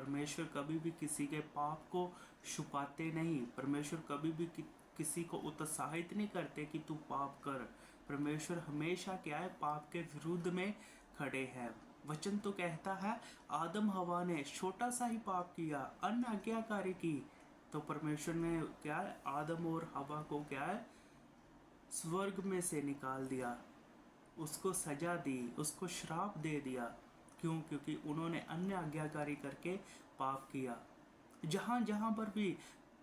परमेश्वर कभी भी किसी के पाप को छुपाते नहीं। परमेश्वर कभी भी किसी को उत्साहित नहीं करते कि तू पाप कर। परमेश्वर हमेशा क्या है, पाप के विरुद्ध में खड़े हैं। वचन तो कहता है आदम हवा ने छोटा सा ही पाप किया, अनाज्ञाकारी की, तो परमेश्वर ने क्या है, आदम और हवा को क्या है, स्वर्ग में से निकाल दिया, उसको सजा दी, उसको श्राप दे दिया। क्यों? क्योंकि उन्होंने अन्य आज्ञाकारी करके पाप किया। जहां जहां पर भी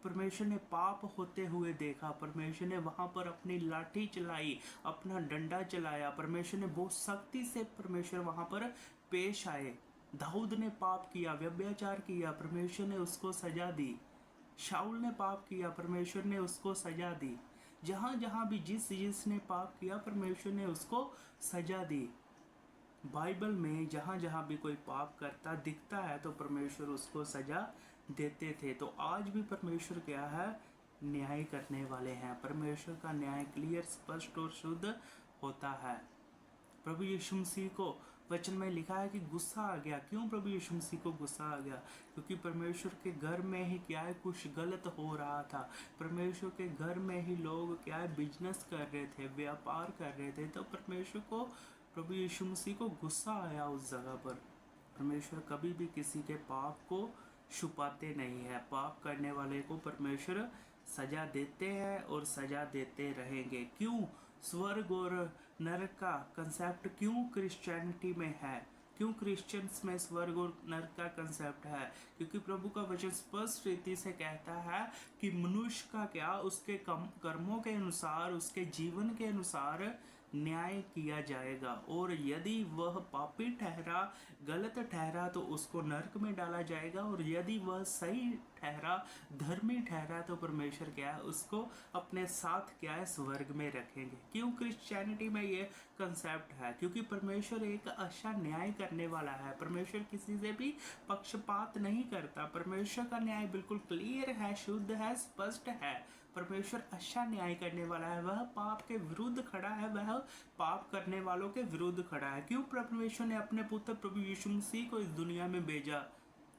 परमेश्वर ने पाप होते हुए देखा, परमेश्वर ने वहां पर अपनी लाठी चलाई, अपना डंडा चलाया, परमेश्वर ने बहुत सख्ती से परमेश्वर वहां पर पेश आए। दाऊद ने पाप किया, व्यभिचार किया, परमेश्वर ने उसको सजा दी। शाऊल ने पाप किया, परमेश्वर ने उसको सजा दी। जहां जहां भी जिसने पाप किया, परमेश्वर ने उसको सजा दी। बाइबल में जहां जहां भी कोई पाप करता दिखता है तो परमेश्वर उसको सजा देते थे। तो आज भी परमेश्वर क्या है, न्याय करने वाले हैं। परमेश्वर का न्याय क्लियर, स्पष्ट और शुद्ध होता है। प्रभु यीशु मसीह को वचन में लिखा है कि गुस्सा आ गया। क्यों प्रभु यीशु मसीह को गुस्सा आ गया? क्योंकि परमेश्वर के घर में ही क्या है, कुछ गलत हो रहा था। परमेश्वर के घर में ही लोग क्या है, बिजनेस कर रहे थे, व्यापार कर रहे थे। तो परमेश्वर को, प्रभु यीशु मसीह को गुस्सा आया उस जगह पर। परमेश्वर कभी भी किसी के पाप को छुपाते नहीं है। पाप करने वाले को परमेश्वर सजा देते हैं और सजा देते रहेंगे। क्यों? स्वर्ग और नरक का कंसेप्ट क्यों क्रिश्चियनिटी में है? क्यों क्रिश्चियंस में स्वर्ग और नरक का कंसेप्ट है? क्योंकि प्रभु का वचन स्पष्ट रीति से कहता है कि मनुष्य का क्या, उसके कर्मों के अनुसार, उसके जीवन के अनुसार न्याय किया जाएगा। और यदि वह पापी ठहरा, गलत ठहरा, तो उसको नरक में डाला जाएगा। और यदि वह सही ठहरा, धर्मी ठहरा, तो परमेश्वर क्या है, उसको अपने साथ क्या है, स्वर्ग में रखेंगे। क्यों क्रिश्चियनिटी में ये कंसेप्ट है? क्योंकि परमेश्वर एक अच्छा न्याय करने वाला है। परमेश्वर किसी से भी पक्षपात नहीं करता। परमेश्वर का न्याय बिल्कुल क्लियर है, शुद्ध है, स्पष्ट है। परमेश्वर अच्छा न्याय करने वाला है। वह पाप के विरुद्ध खड़ा है, वह पाप करने वालों के विरुद्ध खड़ा है। क्यों परमेश्वर ने अपने पुत्र प्रभु यीशु मसीह को इस दुनिया में भेजा?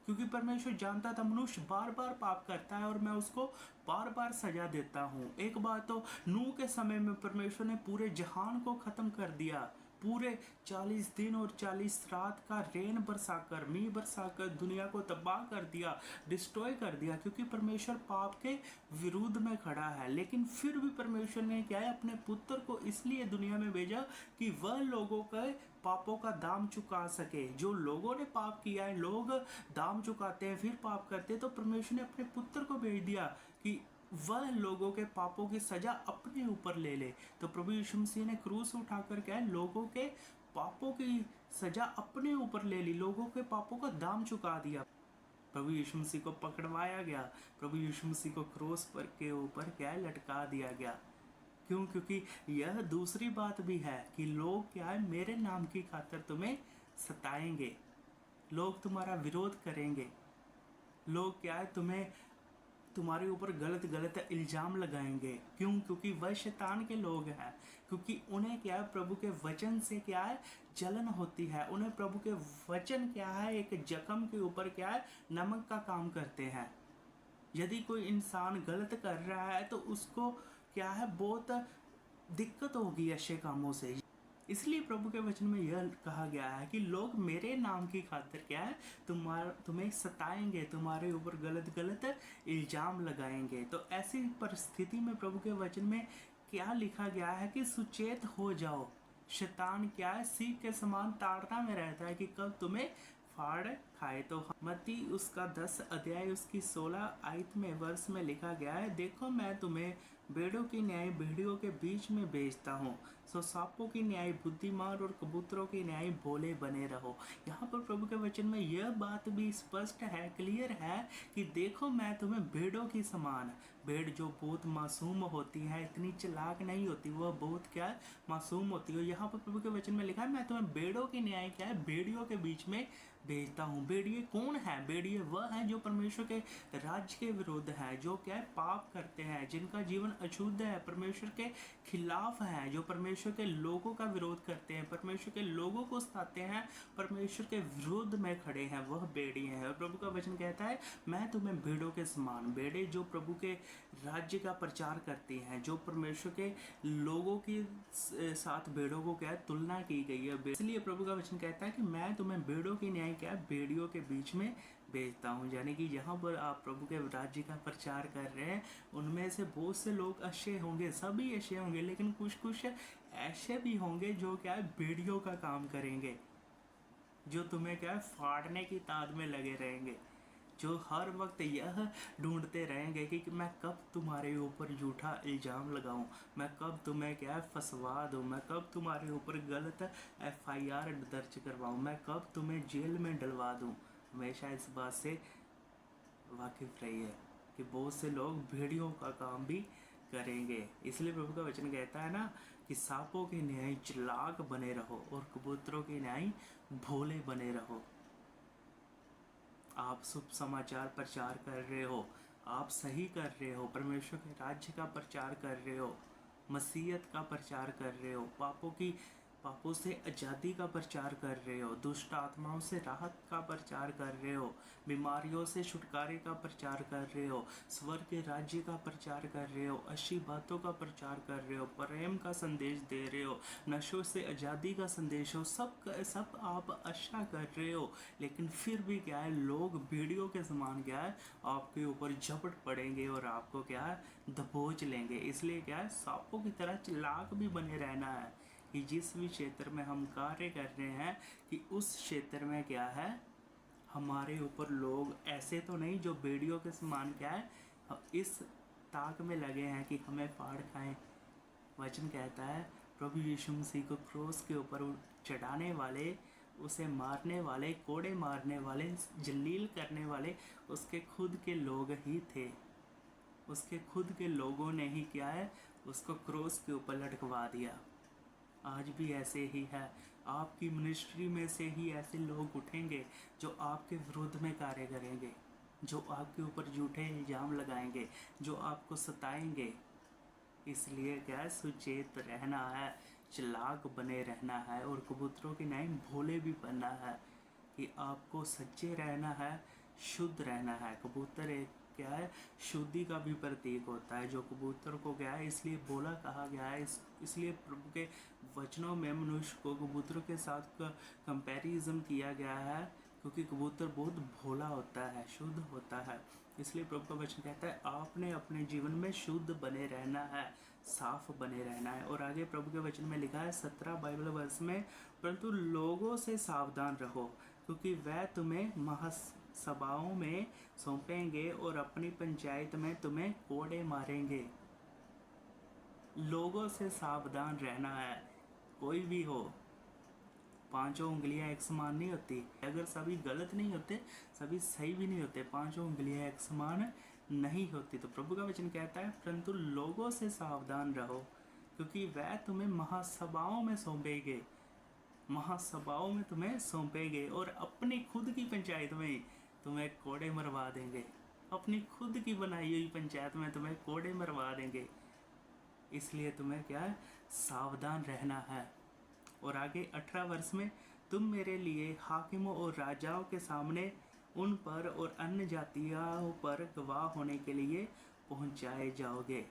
क्योंकि परमेश्वर जानता था मनुष्य बार बार पाप करता है और मैं उसको बार बार सजा देता हूँ। एक बार तो नूह के समय में परमेश्वर ने पूरे जहान को खत्म कर दिया। पूरे 40 दिन और 40 रात का रेन बरसाकर, मींह बरसाकर दुनिया को तबाह कर दिया, डिस्ट्रॉय कर दिया। क्योंकि परमेश्वर पाप के विरुद्ध में खड़ा है। लेकिन फिर भी परमेश्वर ने क्या है, अपने पुत्र को इसलिए दुनिया में भेजा कि वह लोगों के पापों का दाम चुका सके। जो लोगों ने पाप किया है, लोग दाम चुकाते हैं फिर पाप करते हैं, तो परमेश्वर ने अपने पुत्र को भेज दिया कि वह लोगों के पापों की सजा अपने ऊपर ले ले। तो प्रभु यीशु मसीह ने क्रूस उठाकर क्या है, लोगों के पापों की सजा अपने ऊपर ले ली, लोगों के पापों का दाम चुका दिया। प्रभु यीशु मसीह को पकड़वाया गया, प्रभु यीशु मसीह को क्रूस पर के ऊपर क्या है, लटका दिया गया। क्यों? क्योंकि यह दूसरी बात भी है कि लोग क्या है, मेरे नाम की खातिर तुम्हें सताएंगे, लोग तुम्हारा विरोध करेंगे, लोग क्या है, तुम्हारे ऊपर गलत गलत इल्जाम लगाएंगे। क्यों? क्योंकि वह शैतान के लोग हैं। क्योंकि उन्हें क्या है, प्रभु के वचन से क्या है, जलन होती है। उन्हें प्रभु के वचन क्या है, एक जख्म के ऊपर क्या है, नमक का काम करते हैं। यदि कोई इंसान गलत कर रहा है तो उसको क्या है, बहुत दिक्कत होगी अच्छे कामों से। इसलिए प्रभु के वचन में यह कहा गया है कि लोग मेरे नाम की खातिर क्या है, तुम्हें सताएंगे, तुम्हारे ऊपर गलत गलत इल्जाम लगाएंगे। तो ऐसी परिस्थिति में प्रभु के वचन में क्या लिखा गया है कि सुचेत हो जाओ। शैतान क्या है, सीख के समान ताड़ना में रहता है कि कब तुम्हें फाड़ खाए। तो मत्ती उसका 10 अध्याय उसकी 16 आयत में वर्ष में लिखा गया है, देखो मैं तुम्हें भेड़ों की न्याय भेड़ियों के बीच में भेजता हूँ, सो सांपों की न्याय बुद्धिमान और कबूतरों की न्याय भोले बने रहो। यहाँ पर प्रभु के वचन में यह बात भी स्पष्ट है, क्लियर है कि देखो मैं तुम्हें भेड़ों की समान, भेड़ जो बहुत मासूम होती है, इतनी चालाक नहीं होती, वह बहुत क्या है, मासूम होती है। यहाँ पर प्रभु के वचन में लिखा है मैं तुम्हें भेड़ों की न्याय क्या है, भेड़ियों के बीच में भेजता हूँ। भेड़िए कौन है? भेड़िए वह है जो परमेश्वर के राज्य के विरुद्ध है, जो क्या है पाप करते हैं, जिनका जीवन अशुद्ध है, परमेश्वर के खिलाफ है, जो परमेश्वर के लोगों का विरोध करते हैं, परमेश्वर के लोगों को सताते हैं, परमेश्वर के विरुद्ध में खड़े हैं, वह भेड़िए हैं। और प्रभु का वचन कहता है मैं तुम्हें भेड़ों के समान, भेड़े जो प्रभु के राज्य का प्रचार करती हैं, जो परमेश्वर के लोगों के साथ भेड़ों को क्या है तुलना की गई है। इसलिए प्रभु का वचन कहता है कि मैं तुम्हें भेड़ों की न्याय क्या है भेड़ियों के बीच में भेजता हूँ। यानी कि यहाँ पर आप प्रभु के राज्य का प्रचार कर रहे हैं, उनमें से बहुत से लोग अच्छे होंगे, सभी अच्छे होंगे, लेकिन कुछ कुछ ऐसे भी होंगे जो क्या है भेड़ियों का काम करेंगे, जो तुम्हें क्या है फाड़ने की ताद में लगे रहेंगे, जो हर वक्त यह ढूंढते रहेंगे कि मैं कब तुम्हारे ऊपर झूठा इल्ज़ाम लगाऊं, मैं कब तुम्हें क्या है फंसवा दूं, मैं कब तुम्हारे ऊपर गलत FIR दर्ज करवाऊं, मैं कब तुम्हें जेल में डलवा दूं। हमेशा इस बात से वाकिफ रहिए कि बहुत से लोग भेड़ियों का काम भी करेंगे। इसलिए प्रभु का वचन कहता है ना कि सांपों के न्याय चालाक बने रहो और कबूतरों के न्याय भोले बने रहो। आप शुभ समाचार प्रचार कर रहे हो, आप सही कर रहे हो, परमेश्वर के राज्य का प्रचार कर रहे हो, मसीहत का प्रचार कर रहे हो, पापों से आज़ादी का प्रचार कर रहे हो, दुष्ट आत्माओं से राहत का प्रचार कर रहे हो, बीमारियों से छुटकारे का प्रचार कर रहे हो, स्वर्ग के राज्य का प्रचार कर रहे हो, अच्छी बातों का प्रचार कर रहे हो, प्रेम का संदेश दे रहे हो, नशों से आज़ादी का संदेश हो, सब आप अच्छा कर रहे हो, लेकिन फिर भी क्या है लोग भेड़ियों के समान क्या है आपके ऊपर झपट पड़ेंगे और आपको क्या है दबोच लेंगे। इसलिए क्या है सांपों की तरह चालाक भी बने रहना है कि जिस भी क्षेत्र में हम कार्य कर रहे हैं कि उस क्षेत्र में क्या है हमारे ऊपर लोग ऐसे तो नहीं जो भेड़ियों के समान क्या है इस ताक में लगे हैं कि हमें फाड़ खाएं। वचन कहता है प्रभु यीशु मसीह को क्रोस के ऊपर चढ़ाने वाले, उसे मारने वाले, कोड़े मारने वाले, जलील करने वाले उसके खुद के लोग ही थे। उसके खुद के लोगों ने ही क्या है उसको क्रोस के ऊपर लटकवा दिया। आज भी ऐसे ही है, आपकी मिनिस्ट्री में से ही ऐसे लोग उठेंगे जो आपके विरुद्ध में कार्य करेंगे, जो आपके ऊपर झूठे इल्ज़ाम लगाएंगे, जो आपको सताएंगे। इसलिए क्या सुचेत रहना है, चालाक बने रहना है और कबूतरों के न्याय भोले भी बनना है कि आपको सच्चे रहना है, शुद्ध रहना है। कबूतर एक क्या है शुद्धि का भी प्रतीक होता है। जो कबूतर को क्या है इसलिए भोला कहा गया है, इसलिए प्रभु के वचनों में मनुष्य को कबूतरों के साथ कंपैरिजन किया गया है क्योंकि कबूतर बहुत भोला होता है, शुद्ध होता है। इसलिए प्रभु का वचन कहता है आपने अपने जीवन में शुद्ध बने रहना है, साफ बने रहना है। और आगे प्रभु के वचन में लिखा है 17 बाइबल वर्ष में, परंतु लोगों से सावधान रहो क्योंकि वह तुम्हें महासभाओं में सौंपेंगे और अपनी पंचायत में तुम्हें कोड़े मारेंगे। लोगों से सावधान रहना है, कोई भी हो। पांचों उंगलियां एक समान नहीं होती, अगर सभी गलत नहीं होते सभी सही भी नहीं होते, पांचों उंगलियां एक समान नहीं होती। तो प्रभु का वचन कहता है परंतु लोगों से सावधान रहो क्योंकि वह तुम्हें महासभाओं में सौंपेंगे, महासभाओं में तुम्हें सौंपेंगे और अपनी खुद की पंचायत में तुम्हें कोड़े मरवा देंगे, अपनी खुद की बनाई हुई पंचायत में तुम्हें कोड़े मरवा देंगे। इसलिए तुम्हें क्या है सावधान रहना है। और आगे 18 वर्ष में तुम मेरे लिए हाकिमों और राजाओं के सामने उन पर और अन्य जातियों पर गवाह होने के लिए पहुंचाए जाओगे।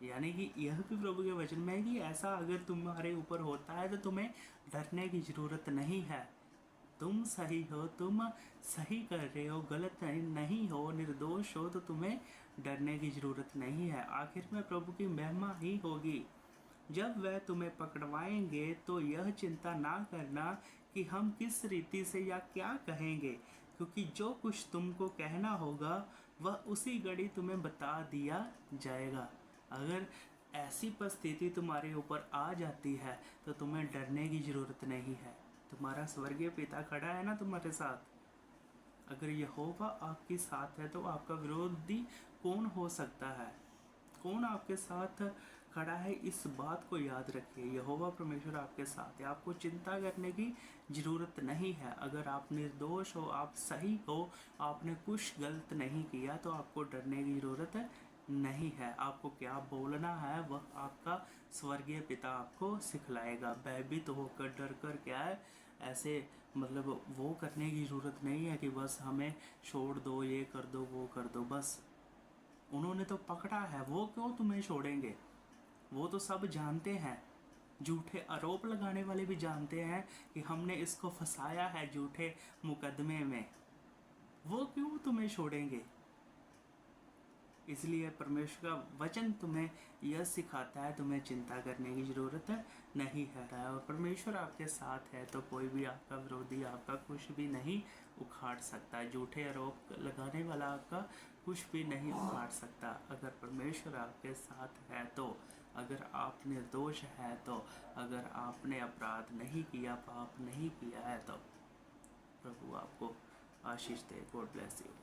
यानी कि यह भी प्रभु के वचन में है कि ऐसा अगर तुम्हारे ऊपर होता है तो तुम्हें डरने की ज़रूरत नहीं है। तुम सही हो, तुम सही कर रहे हो, गलत नहीं हो, निर्दोष हो, तो तुम्हें डरने की ज़रूरत नहीं है। आखिर में प्रभु की महिमा ही होगी। जब वह तुम्हें पकड़वाएंगे तो यह चिंता ना करना कि हम किस रीति से या क्या कहेंगे, क्योंकि जो कुछ तुमको कहना होगा वह उसी घड़ी तुम्हें बता दिया जाएगा। अगर ऐसी परिस्थिति तुम्हारे ऊपर आ जाती है तो तुम्हें डरने की ज़रूरत नहीं है। तुम्हारा स्वर्गीय पिता खड़ा है ना तुम्हारे साथ। अगर यहोवा आपके साथ है तो आपका विरोधी कौन हो सकता है? कौन आपके साथ खड़ा है, इस बात को याद रखिए। यहोवा परमेश्वर आपके साथ है, आपको चिंता करने की ज़रूरत नहीं है। अगर आप निर्दोष हो, आप सही हो, आपने कुछ गलत नहीं किया, तो आपको डरने की ज़रूरत नहीं है। आपको क्या बोलना है वह आपका स्वर्गीय पिता आपको सिखलाएगा। भयभीत होकर डर कर क्या है ऐसे मतलब वो करने की ज़रूरत नहीं है कि बस हमें छोड़ दो, ये कर दो, वो कर दो। बस उन्होंने तो पकड़ा है, वो क्यों तुम्हें छोड़ेंगे? वो तो सब जानते हैं, झूठे आरोप लगाने वाले भी जानते हैं कि हमने इसको फंसाया है झूठे मुकदमे में, वो क्यों तुम्हें छोड़ेंगे? इसलिए परमेश्वर का वचन तुम्हें यह सिखाता है, तुम्हें चिंता करने की ज़रूरत नहीं है। और परमेश्वर आपके साथ है तो कोई भी आपका विरोधी आपका कुछ भी नहीं उखाड़ सकता। झूठे आरोप लगाने वाला आपका कुछ भी नहीं उखाड़ सकता। अगर परमेश्वर आपके साथ है तो, अगर आप निर्दोष है तो, अगर आपने अपराध नहीं किया, पाप नहीं किया है तो प्रभु आपको आशीष दे। God bless you.